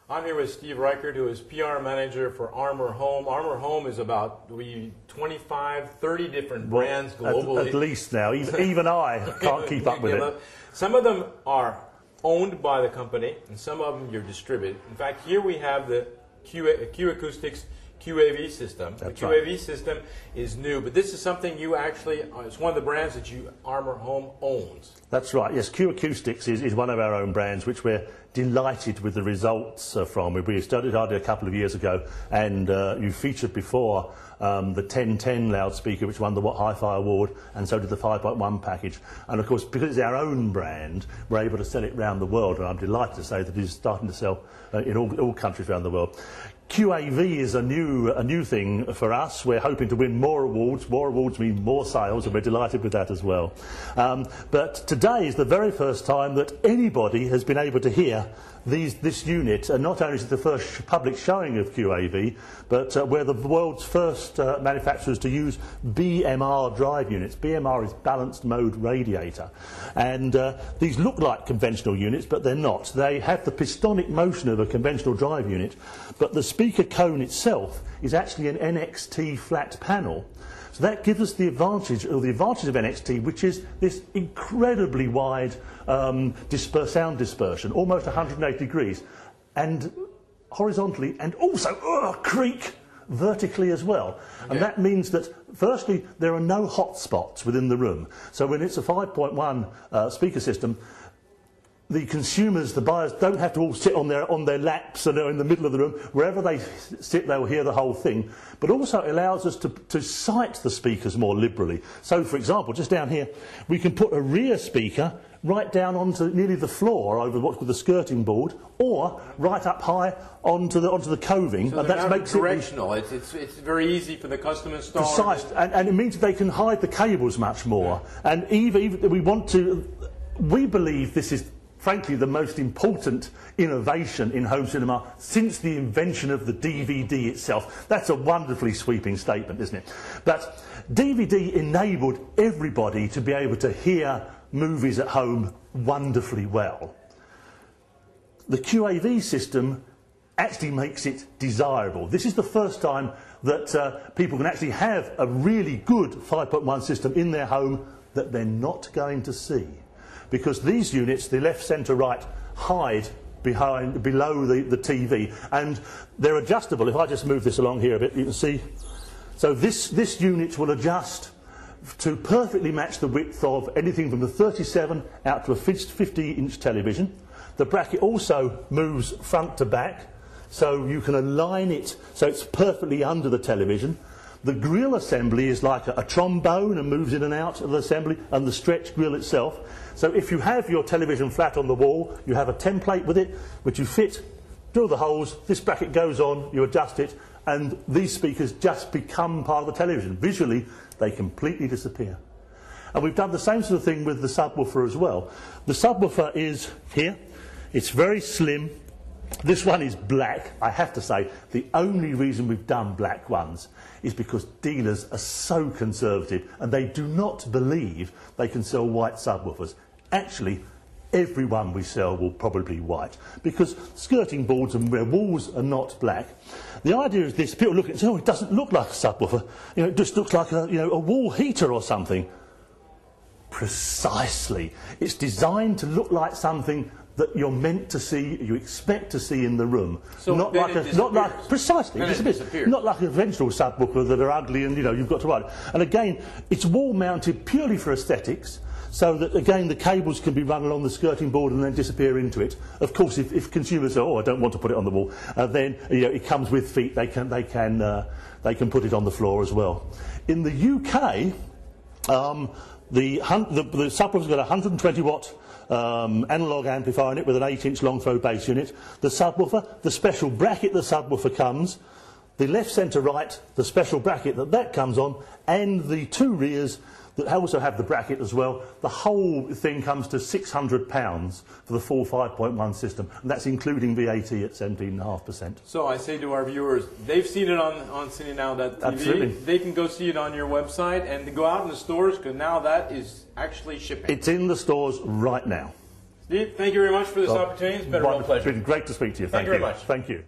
I'm here with Steve Reichert, who is PR manager for Armor Home. Armor Home is about 25, 30 different brands globally. At least now. Even I can't keep up with it. Some of them are owned by the company, and some of them you're distributed. In fact, here we have the Acoustics Q-AV system. That's the Q-AV system is new, but this is something you actually, it's one of the brands that Armor Home owns. That's right, yes. Acoustics is one of our own brands, which we're delighted with the results from. We started a couple of years ago, and you featured before the 1010 loudspeaker, which won the What Hi-Fi Award, and so did the 5.1 package. And of course, because it's our own brand, we're able to sell it around the world, and I'm delighted to say that it is starting to sell in all countries around the world. Q-AV is a new thing for us. We're hoping to win more awards. More awards mean more sales, and we're delighted with that as well. But today is the very first time that anybody has been able to hear this unit, and not only is it the first public showing of Q-AV, but we're the world's first manufacturers to use BMR drive units. BMR is balanced mode radiator, and these look like conventional units, but they're not. They have the pistonic motion of a conventional drive unit, but the speaker cone itself is actually an NXT flat panel. So that gives us the advantage of NXT, which is this incredibly wide sound dispersion, almost 180 degrees, and horizontally, and also creak vertically as well. Okay. And that means that, firstly, there are no hot spots within the room. So when it's a 5.1 speaker system, the consumers, the buyers, don't have to all sit on their laps and they're in the middle of the room. Wherever they sit, they'll hear the whole thing. But also it allows us to sight the speakers more liberally. So, for example, just down here, we can put a rear speaker right down onto nearly the floor over what's called the skirting board, or right up high onto the coving. So and that makes directional. It's very easy for the customer installer. Precise, and it means they can hide the cables much more. Yeah. And even we believe this is, frankly, the most important innovation in home cinema since the invention of the DVD itself. That's a wonderfully sweeping statement, isn't it? But DVD enabled everybody to be able to hear movies at home wonderfully well. The Q-AV system actually makes it desirable. This is the first time that people can actually have a really good 5.1 system in their home that they're not going to see. Because these units, the left, centre, right, hide below the TV, and they're adjustable. If I just move this along here a bit, you can see. So this unit will adjust to perfectly match the width of anything from the 37 out to a 50-inch television. The bracket also moves front to back, so you can align it so it's perfectly under the television. The grill assembly is like a trombone and moves in and out of the assembly, and the stretch grill itself. So if you have your television flat on the wall, you have a template with it, which you fit, drill the holes, this bracket goes on, you adjust it, and these speakers just become part of the television. Visually, they completely disappear. And we've done the same sort of thing with the subwoofer as well. The subwoofer is here. It's very slim. This one is black. I have to say, the only reason we've done black ones is because dealers are so conservative and they do not believe they can sell white subwoofers. Actually, every one we sell will probably be white, because skirting boards and where walls are not black. The idea is this: people look at it and say, oh, it doesn't look like a subwoofer. You know, it just looks like a wall heater or something. Precisely. It's designed to look like something that you're meant to see, you expect to see in the room. So not like precisely, it disappears. Not like a conventional subwoofer that are ugly and you've got to ride. And again, it's wall mounted purely for aesthetics, so that again the cables can be run along the skirting board and then disappear into it. Of course, if consumers say, oh, I don't want to put it on the wall, then it comes with feet. They can put it on the floor as well. In the UK, the subwoofer's got a 120 watt analog amplifier in it with an 8-inch long throw bass unit. The subwoofer, the special bracket the subwoofer comes, the left, centre, right, the special bracket that comes on, and the two rears that also have the bracket as well. The whole thing comes to £600 for the full 5.1 system, and that's including VAT at 17.5%. So I say to our viewers, they've seen it on CineNow.tv. Absolutely. They can go see it on your website and go out in the stores, because now that is actually shipping. It's in the stores right now. Steve, thank you very much for this opportunity. It's been a real pleasure. It's been great to speak to you. Thank you very much. Thank you.